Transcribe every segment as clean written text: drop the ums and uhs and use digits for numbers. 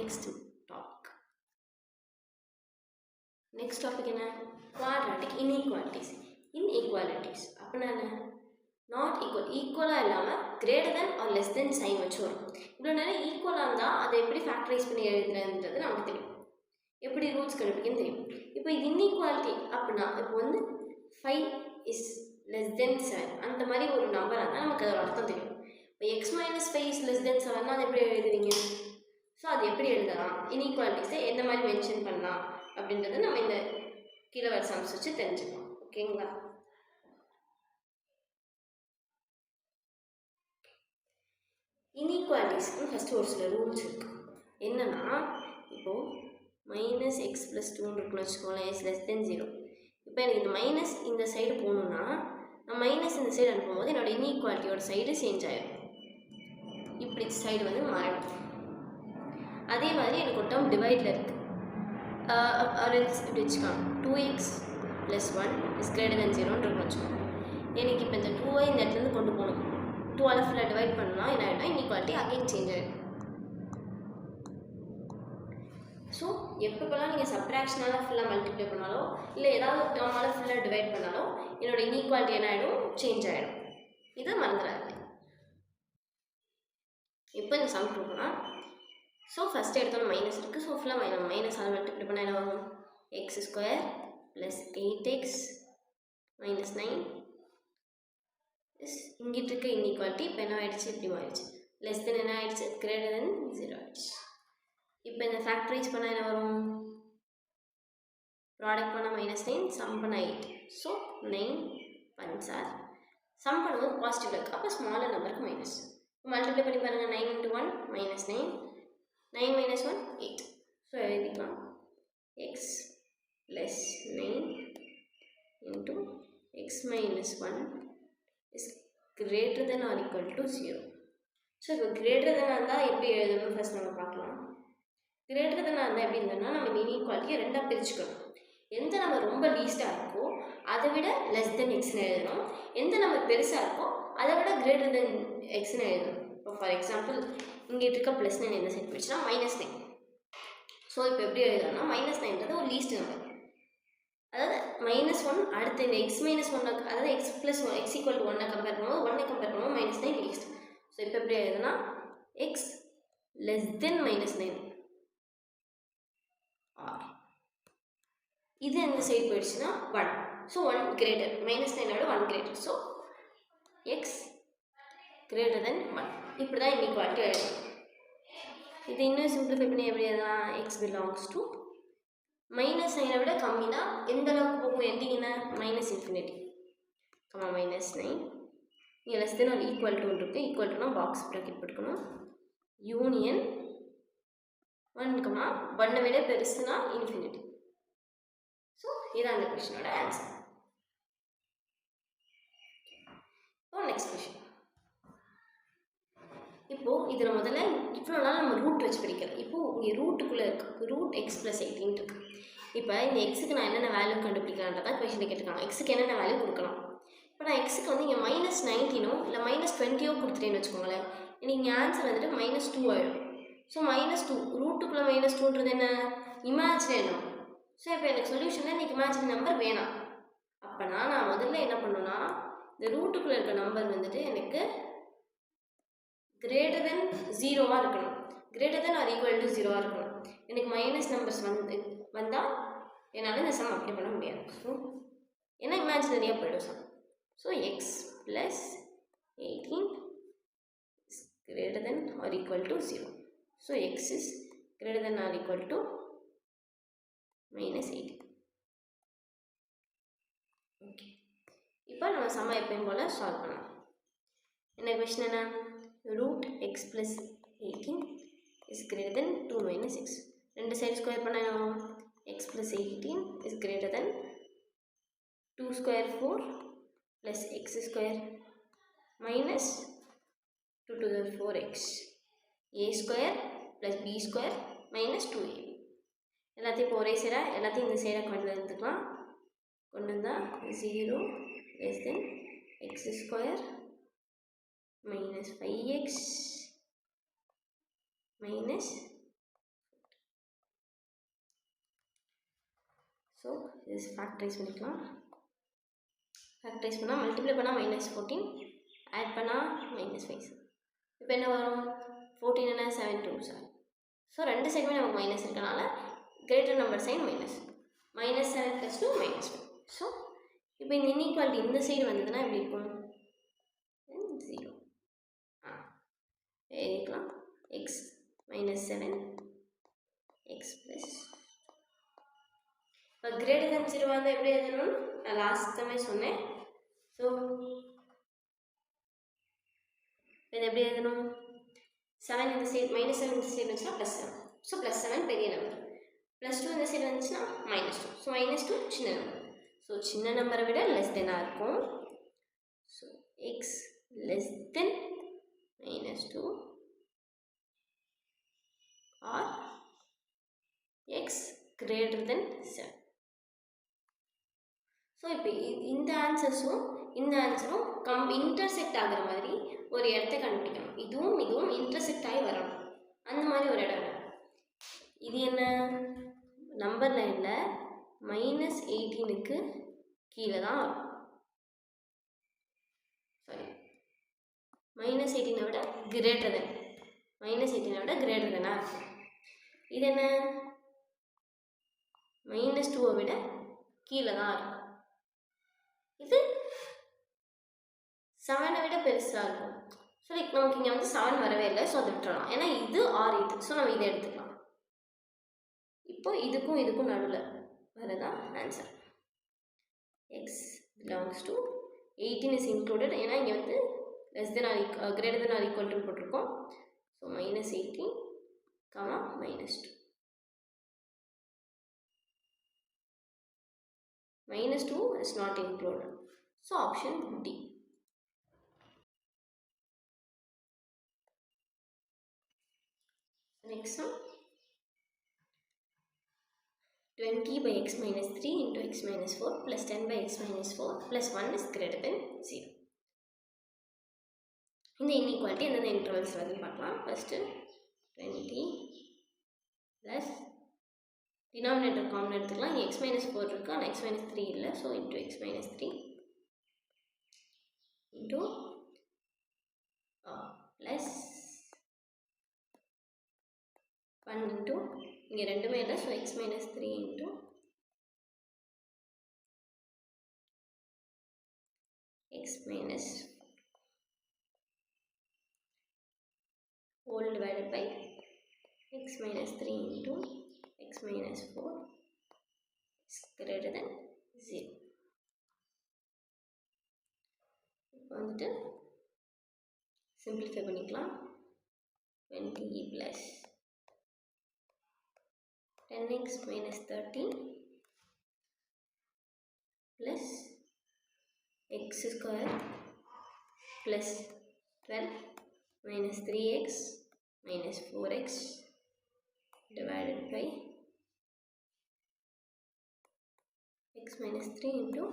next topic. Next topic என்ன? quadratic inequalities. Inequalities அப்படின்னா என்ன? not equal, ஈக்குவலாக இல்லாமல் greater than or less than sign வச்சு வரும். இவ்வளோ நேரம் ஈக்குவலாக இருந்தால் அதை எப்படி ஃபேக்டரைஸ் பண்ணி எழுதுறதுன்றது நமக்கு தெரியும், எப்படி ரூட்ஸ் கண்டுபிடிக்குன்னு தெரியும். இப்போ இது இன்இக்வாலிட்டி அப்படின்னா இப்போ வந்து 5 இஸ் லெஸ் தென் 7 அந்த மாதிரி ஒரு நம்பராக இருந்தால் நமக்கு அதோட அர்த்தம் தெரியும். இப்போ X minus 5 is less than 7னா அது எப்படி எழுதுவீங்க? ஸோ அது எப்படி எழுதலாம், இன்இக்வாலிட்டிஸை எந்த மாதிரி மென்ஷன் பண்ணலாம் அப்படின்றத நம்ம இந்த கீழே வர சம்ஸ் வச்சு தெரிஞ்சுக்கலாம். ஓகேங்களா? இன்இக்வாலிட்டிஸ்க்கு ஃபஸ்ட்டு ஒரு சில ரூல்ஸ் இருக்குது. என்னென்னா இப்போது மைனஸ் எக்ஸ் ப்ளஸ் 2 இருக்குன்னு வச்சுக்கோங்களேன், இஸ் லெஸ் தென் 0. இப்போ எனக்கு இந்த மைனஸ் இந்த சைடு போகணுன்னா நான் மைனஸ் இந்த சைடு அனுப்பும்போது என்னோடய இன்இக்வாலிட்டியோட சைடு சேஞ்ச் ஆகிடும். இப்படி சைடு வந்து மாறிடும். அதே மாதிரி எனக்கு ஒரு டேர்ம் டிவைடில் இருக்குது. இப்படி வச்சுக்கலாம், 2x + 1 இஸ் கிரேட்டர் தென் 0ன்னு இருக்குன்னு வச்சுக்கோங்க. எனக்கு இப்போ இந்த 2ஐ இந்த இடத்துலேருந்து கொண்டு போகணும். 2ஆல் ஃபுல்லாக டிவைட் பண்ணலாம், என்ன ஆகிடும், இன்இக்வாலிட்டி அகைன் சேஞ்ச் ஆகிடும். ஸோ எப்பப்பெல்லாம் நீங்கள் சப்ட்ராக்ஷனால் ஃபுல்லாக மல்டிப்ளை பண்ணாலோ இல்லை ஏதாவது ஒரு டேர்மால் ஃபுல்லாக டிவைட் பண்ணாலோ என்னோடய இன்இக்வாலிட்டி என்ன ஆகிடும், சேஞ்ச் ஆகிடும். இதை மறந்துடாது. இப்போ இந்த சம் கொடுக்கலாம். ஸோ ஃபஸ்ட்டு எடுத்தோன்னா மைனஸ் இருக்குது. ஸோ ஃபுல்லாக மைனஸால் மல்டிப்ளை பண்ணால் என்ன ஆகும், x² + 8x - 9 இங்கிட்டு இருக்க இன்இக்வாலிட்டி இப்போ என்ன ஆகிடுச்சு, இப்படி மாறிடுச்சு. லெஸ் தென் என்ன ஆகிடுச்சு, கிரேட்டர் தென் 0 ஆகிடுச்சு. இப்போ இந்த ஃபேக்டரைஸ் பண்ணால் என்ன வரும், ப்ராடக்ட் பண்ணால் -9, சம் பண்ண 8. ஸோ 9 1s ஆர் சம் பண்ணும்போது பாசிட்டிவ் இருக்குது, அப்போ ஸ்மாலர் நம்பருக்கு மைனஸ். மல்டிப்ளை பண்ணி பாருங்கள், 9 × 1 -9, 9 - 1 8. ஸோ எழுதிக்கலாம், x + 9 × x - 1 is greater than or equal to 0. So இப்போ கிரேட்டர் தென் இருந்தால் எப்படி எழுதணும்னு ஃபஸ்ட் நம்ம பார்க்கலாம். கிரேட்டர் தென் இருந்தால் எப்படி இருந்தோம்னா நம்ம இன்இக்வாலிட்டியை ரெண்டாக பிரிச்சுக்கணும். எந்த நம்பர் ரொம்ப லீஸ்ட்டாக இருக்கோ அதை விட லெஸ் தென் எக்ஸ்னு எழுதணும், எந்த நம்பர் பெருசாக இருக்கோ அதை விட கிரேட்டர் தென் எக்ஸ்னு எழுதணும். இப்போ ஃபார் எக்ஸாம்பிள் இங்கே இருக்க +9 எந்த சைட் போயிடுச்சுன்னா -9. ஸோ இப்போ எப்படி எழுதணும்னா -9ன்றது ஒரு லீஸ்ட் நம்பர், அதாவது -1 அடுத்து இந்த x - 1 அதாவது x + 1 x = 1 கம்பேர் பண்ணும்போது 1 கம்பேர் பண்ணும்போது -9 லீஸ்ட். ஸோ இப்போ எப்படி எழுதுனா x less than -9 ஆர் இது எந்த சைடு போயிடுச்சுன்னா 1. ஸோ 1 கிரேட்டர், -9ஓட 1 greater. So x greater than 1. இப்படி தான் இன்இக்வாலிட்டி எழுதணும். இது இன்னும் சிம்பிளிஃபை பண்ணி எப்படி எழுதலாம், x belongs to -9 விட கம்மினா எந்த அளவுக்கு போகும் எண்டிங்னா -∞, -9 இங்கே லெஸ் தென் ஒரு ஈக்குவல் டு இருக்குது. ஈக்குவல் டுனா பாக்ஸ் ப்ராக்கெட் போட்டுக்கணும். யூனியன் 1, 1 விட பெருசுனா ∞. ஸோ இதான் அந்த கொஷினோட ஆன்சர். இப்போ நெக்ஸ்ட் கொஷின். இப்போது இதில் முதல்ல இவ்வளோ நாள் நம்ம ரூட் வச்சு படிக்கிறோம். இப்போது இங்கே ரூட்டுக்குள்ளே இருக்குது, ரூட் x + 18 இருக்குது. இப்போ இந்த எக்ஸுக்கு நான் என்னென்ன வேல்யூ கண்டுபிடிக்கலான்றதான் கொஷினில் கேட்டிருக்காங்க. எக்ஸுக்கு என்னென்ன வேல்யூ கொடுக்கலாம். இப்போ நான் எக்ஸுக்கு வந்து இங்கே -19 இல்லை -20 கொடுத்துட்டேன்னு வச்சுக்கோங்களேன், எனக்கு இங்கே ஆன்சர் வந்துட்டு -2 ஆகிடும். ஸோ -2 ரூட்டுக்குள்ளே -2ன்றது என்ன, இமேஜினரி நம்பர். ஸோ இப்போ எனக்கு சொல்யூஷனில் எனக்கு இமேஜினரி நம்பர் வேணாம். அப்போனா நான் முதல்ல என்ன பண்ணணும்னா இந்த ரூட்டுக்குள்ளே இருக்க நம்பர் வந்துட்டு எனக்கு கிரேட்டர் தென் 0வாக இருக்கணும், greater than or equal to 0வாக இருக்கணும். எனக்கு மைனஸ் நம்பர்ஸ் வந்தால் என்னால் இந்த சம் அப்ளை பண்ண முடியாது. ஸோ ஏன்னா இமேஜினரியாக போய்டும் some. So x + 18 is greater than or equal to 0. So x is greater than or equal to -18. Okay, இப்போ நம்ம சம்ம எப்பயும் போல் சால்வ் பண்ணலாம். என்ன கொஷின் என்ன, root x + 18 is greater than 2 - x. ரெண்டு சைடு ஸ்கொயர் பண்ணால் x + 18 is greater than 2² 4 plus x² minus 2 to the 4x a² plus b² minus 2a. எல்லாத்தையும் இப்போ ஒரே சைடாக எல்லாத்தையும் இந்த சைடாக கொண்டு வந்துக்கலாம். கொண்டு வந்தால் 0 less than x² minus 5x minus இது ஃபேக்டரைஸ் பண்ணிக்கலாம். ஃபேக்டரைஸ் பண்ணால் மல்டிப்ளை பண்ணால் -14, ஆட் பண்ணால் -5. இப்போ என்ன வரும்? 14 என்ன 7 2 7. ஸோ ரெண்டு சைடுமே நமக்கு மைனஸ் இருக்கனால greater number sign minus. -7 + 2 -1. So இப்போ இந்த இன்இக்வாலிட்டி இந்த சைடு வந்ததுன்னா எப்படி இருக்கும்? 0. எழுதிக்கலாம். x -7 x + இப்போ கிரேட்டர் தென் 0 வந்தால் எப்படி எழுதணும்? நான் லாஸ்ட் டைமே சொன்னேன். ஸோ இது எப்படி எழுதணும்? 7 இந்த சைடு -7 இந்த சைடு வந்துச்சுன்னா +7. ஸோ +7 பெரிய நம்பர், +2 இந்த சைடு வந்துச்சுன்னா -2. ஸோ -2 சின்ன நம்பர். ஸோ சின்ன நம்பரை விட லெஸ் தென்னாக இருக்கும். So x less than -2 or x greater than 7. So இப்போ இந்த ஆன்சர்ஸும் இந்த ஆன்சரும் இன்டர்செக்ட் ஆகிற மாதிரி ஒரு இடத்த கண்டுபிடிக்கணும். இதுவும் இதுவும் இன்டர்செக்ட் ஆகி வரணும். அந்த மாதிரி ஒரு இடம் வேணும். இது என்ன? நம்பர் லைனில் -18க்கு கீழே தான் வரும். சாரி, -18 விட கிரேட்டர் தென், -18 விட கிரேட்டர் தென்னாக இருக்கும். இது என்ன? -2 விட கீழே தான் இருக்கும். இது 7 விட பெருசாக இருக்கும். ஸோ லைக் நமக்கு இங்கே வந்து 7 வரவே இல்லை. ஸோ அதை விட்டுறலாம். ஏன்னா இது ஆர் இது. ஸோ நம்ம இதை எடுத்துக்கலாம். இப்போ இதுக்கும் இதுக்கும் நடுவில் வரதான் answer. X belongs to 18 is included. ஏன்னா இங்கே வந்து less than or greater than or equal to போட்டிருக்கோம். So -18, -2. -2 is not included. So option D. Next one, 20 by x minus 3 into x minus 4 plus 10 by x minus 4 plus 1 is greater than 0. இந்த inequality எந்தெந்த intervals வருதுன்னு பார்க்கலாம். First 20 plus denominator common எடுத்துக்கலாம். இங்கே x minus 4 இருக்குது, ஆனால் x minus 3 இல்லை. So into x minus 3 into plus 1 into இங்கே ரெண்டுமே இல்லை. So x minus 3 into x minus whole divided by x minus 3 into x minus 4 is greater than 0. இப்போ வந்துட்டு சிம்பிளிஃபை பண்ணிக்கலாம். 20 plus 10x minus 13 plus x square plus 12 minus 3x minus 4x divided by x minus 3 into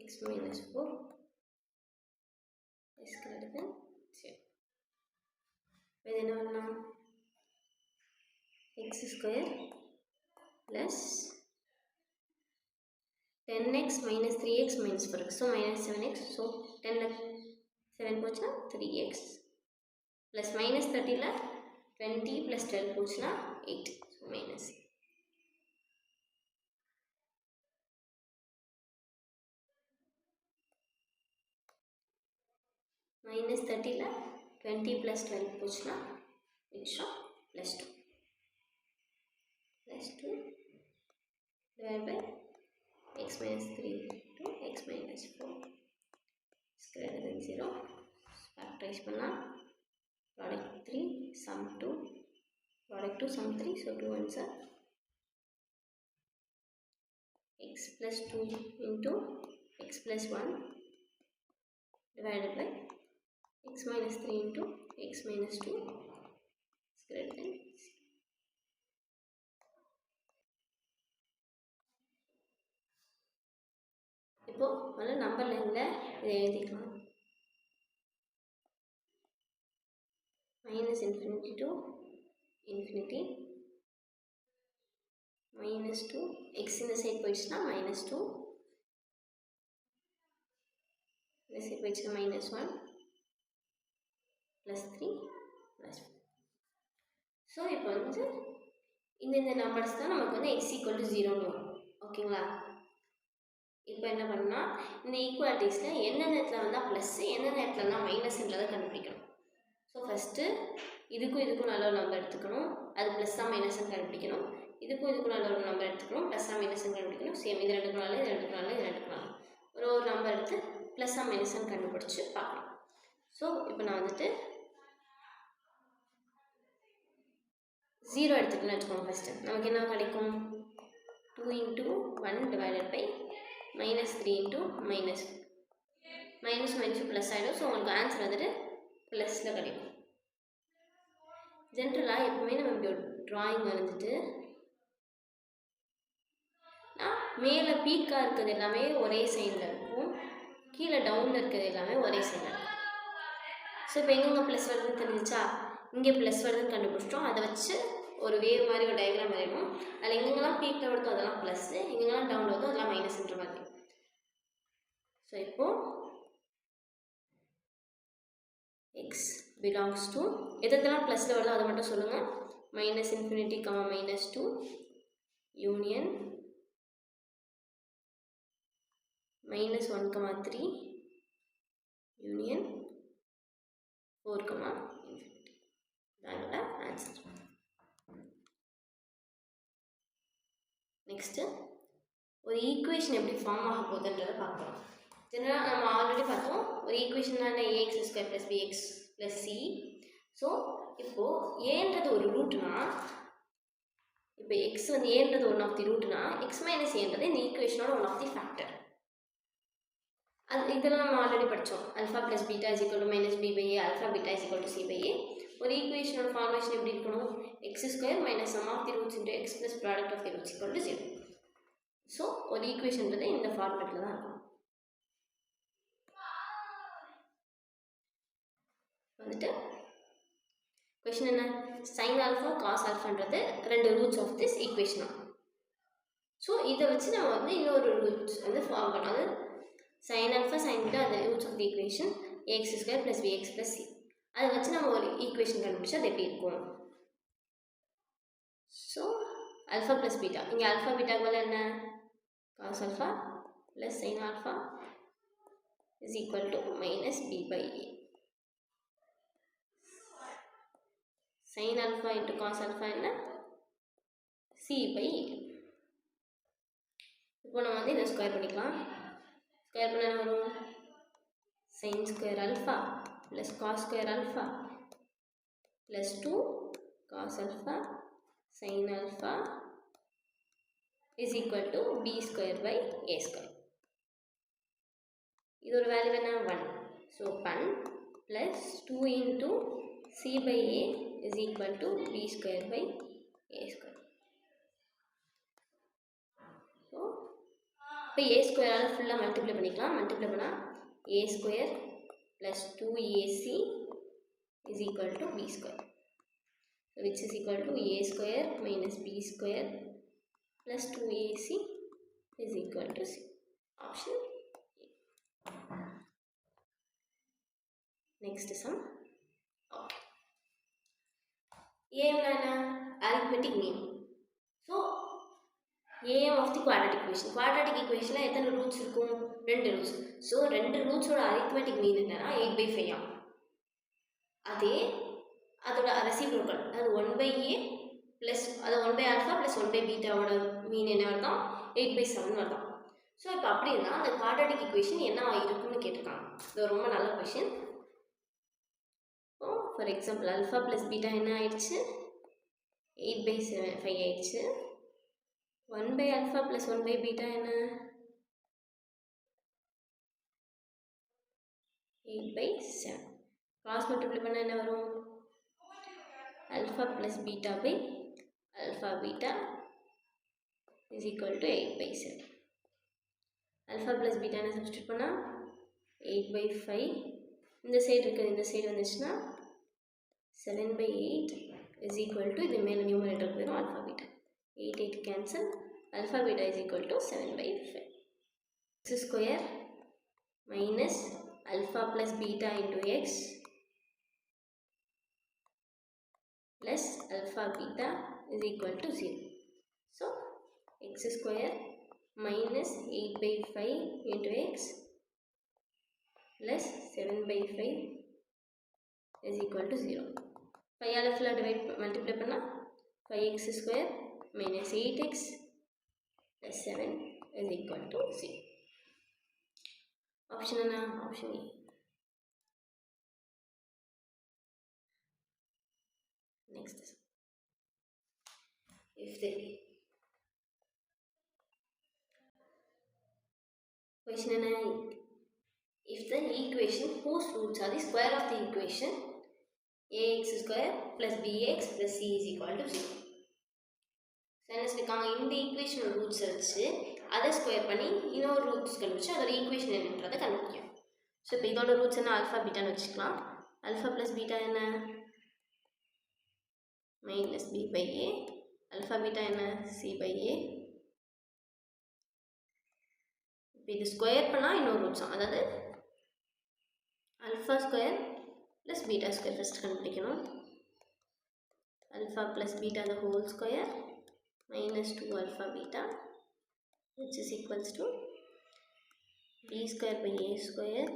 x minus 4 is greater than 0. இப்போ என்ன பண்ணலாம்? x square plus 10x minus 3x minus 4x, so minus 7x. So 10 7 போச்சுன்னா 3x plus minus 30ல 20 plus 12 போச்சுன்னா 8. So minus minus 30ல 20 plus 12 போச்சுன்னா மிச்சம் plus 2 divided by x minus 3 to x minus 4 is greater than 0. Factorize பண்ணலாம். Product 3 sum 2, product 2 sum 3, so 2 answer. X plus 2 into x plus 1 divided by x minus 3 into x minus 2 is greater than 0. இப்போ முதல்ல number லைனில் இதை எழுதிக்கலாம். minus infinity to infinity -2 x இந்த side போயிடுச்சுன்னா -2 இந்த side போயிடுச்சுன்னா -1 +3 +4. ஸோ இப்போ வந்து இந்த நம்பர்ஸ் தான் நமக்கு வந்து x = 0ன்னு வரும். ஓகேங்களா? இப்போ என்ன பண்ணால் இந்த ஈக்குவாலிட்டிஸில் எந்தெந்த இடத்துல வந்தால் ப்ளஸ்ஸு எந்தெந்த இடத்துல இருந்தால் மைனஸ்ன்றதை கண்டுபிடிக்கணும். ஸோ ஃபஸ்ட்டு இதுக்கும் நல்ல ஒரு நம்பர் எடுத்துக்கணும், அது ப்ளஸ்ஸாக மைனஸ்ன்னு கண்டுபிடிக்கணும். இதுக்கும் நல்ல ஒரு நம்பர் எடுத்துக்கணும், ப்ளஸ்ஸாக மைனஸ்ன்னு கண்டுபிடிக்கணும். சேம் இது ரெண்டுக்கும் நாள் இது ரெண்டுக்கும் நாள் ஒரு நம்பர் எடுத்து ப்ளஸ்ஸாக மைனஸ்ன்னு கண்டுபிடிச்சி பார்க்கலாம். ஸோ இப்போ நான் வந்துட்டு 0 எடுத்துக்கணும்னு வச்சுக்கோங்க. ஃபஸ்ட்டு நமக்கு என்ன கிடைக்கும்? 2 × 1 / -3 × -1 ப்ளஸ் ஆகிடும். ஸோ உங்களுக்கு ஆன்சர் வந்துட்டு ப்ளஸில் கிடைக்கும். ஜென்ரலாக எப்பவுமே நம்ம இப்படி ஒரு ட்ராயிங் வந்துட்டு மேலே பீக்காக இருக்கிறது எல்லாமே ஒரே சைடில் இருக்கும், கீழே டவுனில் இருக்கிறது எல்லாமே ஒரே சைடில் இருக்கும். ஸோ இப்போ எங்கெங்கே ப்ளஸ் வருதுன்னு தெரிஞ்சிச்சா? இங்கே ப்ளஸ் வருதுன்னு கண்டுபிடிச்சிட்டோம். அதை வச்சு ஒரு வேவ் மாதிரி ஒரு டயக்ராம் வரையணும். அதில் எங்கெங்கெல்லாம் பீக்கில் வருதோ அதெல்லாம் ப்ளஸ்ஸு, எங்கெங்கெல்லாம் டவுனில் வருதோ அதெல்லாம் மைனஸ்ன்ற மாதிரி. ஸோ இப்போது x belongs to எதெல்லாம் ப்ளஸில் வருதோ அதை மட்டும் சொல்லுங்கள். -∞, -2 யூனியன் -1, 3 யூனியன் 4, ∞. அதோட ஆன்சர். நெக்ஸ்ட்டு ஒரு ஈக்குவேஷன் எப்படி ஃபார்ம் ஆக போகுதுன்றதை பார்க்கலாம். ஜெனரலாக நம்ம ஆல்ரெடி பார்த்தோம், ஒரு ஈக்குவேஷன் தான் ax² + bx + c. ஸோ இப்போது ஏன்றது ஒரு ரூட்னா, இப்போ எக்ஸ் வந்து ஏன்றது ஒன் ஆஃப் தி ரூட்னா x - ஏன்றது இந்த ஈக்குவேஷனோட ஒன் ஆஃப் தி ஃபேக்டர். அது இதெல்லாம் நம்ம ஆல்ரெடி படித்தோம். α + β = -b/a, α β = c/a. ஒரு ஈக்குவேஷனோட ஃபார்மேஷன் எப்படி இருக்கணும்? x² - sum of the roots into x plus product of the roots = 0. So ஒரு ஈக்குவேஷன்றது இந்த ஃபார்மேட்டில் தான் இருக்கும். வந்துட்டு கொஷின் என்ன? sin α cos αன்றது ரெண்டு roots of this equation. So இதை வச்சு நம்ம வந்து இன்னொரு ரூட்ஸ் வந்து ஃபார்ம் பண்ணோம். அது sin α sin β அந்த roots of the equation ax² + bx + c. அதை வச்சு நம்ம ஒரு ஈக்குவேஷன் கண்டுபிடிச்சா அது எப்படி இருக்கும்? ஸோ α + β, இங்கே α β என்ன? cos α + sin α = -b/a. sin α × cos α என்ன? c/a. இப்போ நம்ம வந்து இதை ஸ்கொயர் பண்ணிக்கலாம். ஸ்கொயர் பண்ண என்ன வரும்? sin² α + cos² α + 2 cos α sin α = b²/a². இதோட வேல்யூ என்ன? 1. So 1 + 2 × c/a = b²/a². ஸோ இப்போ a² ஃபுல்லாக மல்டிப்ளை பண்ணிக்கலாம். மல்டிப்ளை பண்ணால் a² + 2ac = b², which is equal to a² - b² + 2ac = c. Option A. Next sum. Okay. AM என்ன? arithmetic mean. So AM of the quadratic equation. Quadratic equation எத்தனை roots இருக்கும்? 2 roots. So 2 ரூட்ஸோட arithmetic mean என்னன்னா 8/5 ஆகும். அதே அதோட reciprocal, அது 1/a plus அது 1/α + 1/βவோட மீன் என்ன வருதான்? 8/7 வருதான். ஸோ இப்போ அப்படி இருந்தால் அந்த குவாட்ராட்டிக் ஈக்குவேஷன் என்ன இருக்குன்னு கேட்டிருக்காங்க. இது ரொம்ப நல்ல கொஷின். ஃபார் எக்ஸாம்பிள் α + β என்ன ஆயிடுச்சு? 8/5 ஆயிடுச்சு. 1/α + 1/β என்ன? 8/7. கிராஸ் மல்டிப்ளை பண்ண என்ன வரும்? α + β/α β = 8/7. α + β என்ன சப்ஸ்டியூட் பண்ணால் 8/5. இந்த சைடு இருக்குது, இந்த சைடு வந்துச்சுன்னா 7/8 இது மேலே நியூமரேட்டர் போயிடும் α β. 8 cancel. Alpha beta is equal to 7 by 5. X square minus alpha plus beta into x plus alpha beta is equal to 0. So x square minus 8 by 5 into x plus 7 by 5 is equal to 0. 5 all ஃபுல்லாக multiply பண்ணால் 5x square minus 8x plus 7 is equal to 0. Option என்ன? Option A. Next. If the question என்ன? If the equation whose roots are the square of the equation ax square plus bx plus c is equal to 0. என்ன சொல்லியிருக்காங்க, இந்த ஈக்குவேஷனோட roots வச்சு அதை square பண்ணி இன்னொரு roots கண்டுபிடிச்சு அதோட ஈக்குவேஷன் என்னன்றதை கண்டுபிடிக்கும். ஸோ இப்போ இதோட ரூட்ஸ் என்ன? ஆல்ஃபா பீட்டான்னு வச்சுக்கலாம். ஆல்ஃபா ப்ளஸ் பீட்டா என்ன? Minus B by A. Alpha beta என்ன? C by A. இப்போ இது ஸ்கொயர் பண்ணால் இன்னொரு ரூட்ஸும், அதாவது alpha square plus beta square first கண்டுபிடிக்கணும். Alpha plus beta the whole square minus 2 alpha beta which is equals to b square by a square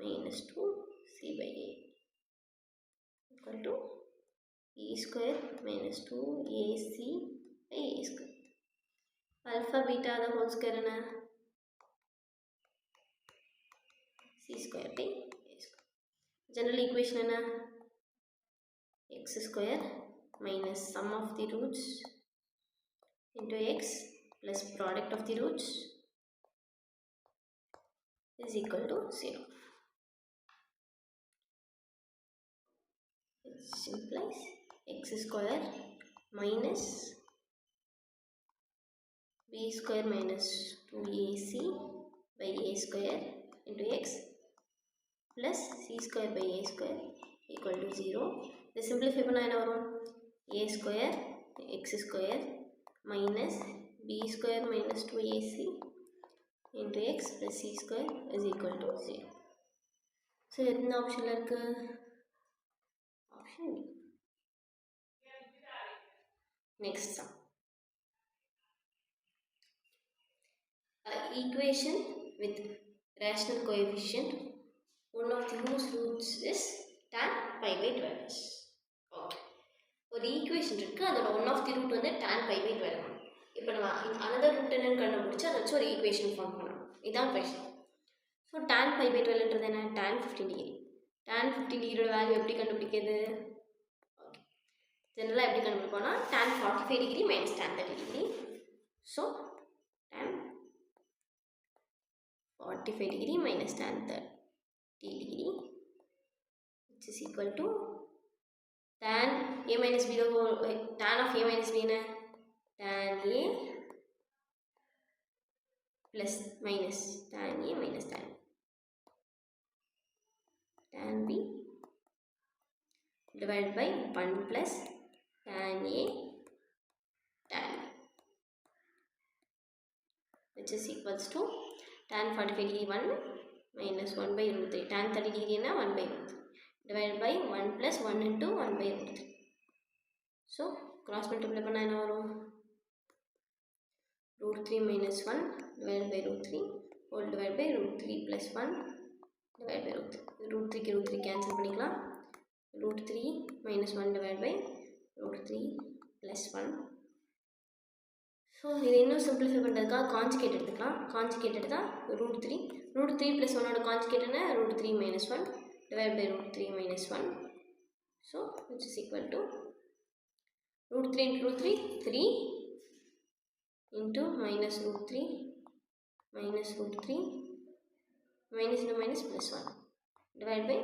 minus 2 c by a equal to e square minus 2 ac by a square. Alpha beta the whole square என்ன? c square by a square. General equation என்ன? x square minus sum of the roots into x plus product of the roots is equal to 0. It implies x square minus b square minus 2ac by a square into x plus c square by a square equal to 0. This simplify பண்ணா என்ன வரும்? a square x square minus b square minus 2ac into x plus c square is equal to 0. So, எந்த ஆப்ஷனில் இருக்கு? Option B. Next sum. An equation with rational coefficient, one of the whose roots is tan pi by 12. Okay. ஒரு equation இருக்குது, அதோட one of the root வந்து tan pi by 12. இப்போ நம்ம another root என்னன்னு கண்டுபிடிச்சி அதை வச்சு ஒரு ஈக்குவேஷன் ஃபார்ம் பண்ணணும். இதுதான் question. So tan pi by 12ன்றது என்ன? tan 15 degree. tan 15 டிகிரியோட வேல்யூ எப்படி கண்டுபிடிக்கிறது? ஓகே, ஜென்ரலாக எப்படி கண்டுபிடிப்போம்னா tan 45 degree minus tan 30 degree. So tan 45 degree minus tan 30 degree which is equal to tan a minus b the whole, tan of a minus b என்ன? tan a plus minus tan a minus tan b divided by 1 plus tan a tan b which is equals to tan 45 degree 1 minus 1 by root 3, tan 30 degree என்ன? 1 by root 3 divided by 1 plus 1 into 1 by root 3. So, cross multiply பண்ணா என்ன வரும்? root 3 minus 1 divided by root 3 whole divided by root 3 plus 1 divided by root 3. root 3 க்கு root 3 cancel பண்ணிக்கலாம். root 3 minus 1 divided by root 3 plus 1. So இதை இன்னும் simplify பண்ணுறதுக்காக conjugate எடுத்துக்கலாம். Conjugate எடுத்தால் root 3 plus 1 ஓட கான்ஜுகேட் என்ன? root 3 minus 1 divided by root 3 minus 1. So, which is equal to root 3 into root 3, 3 into minus root 3 minus root 3 minus into minus plus 1 divided by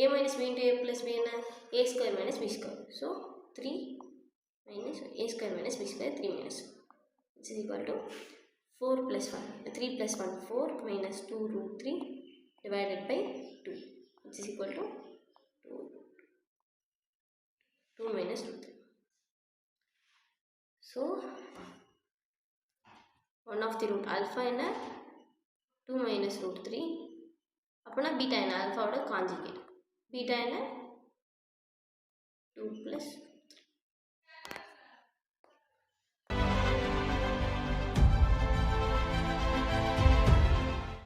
a minus b into a plus b என்ன? a square minus b square. So, 3 minus a square minus b square 3 minus 1 which is equal to 4 plus 1, 3 plus 1, 4 minus 2 root 3 divided by 2 which is equal to 2 minus root 3. So 1 of the root alpha என்ன 2 minus root 3 அப்படின்னா beta என்ன ஆல்ஃபாவோட conjugate beta என்ன 2 plus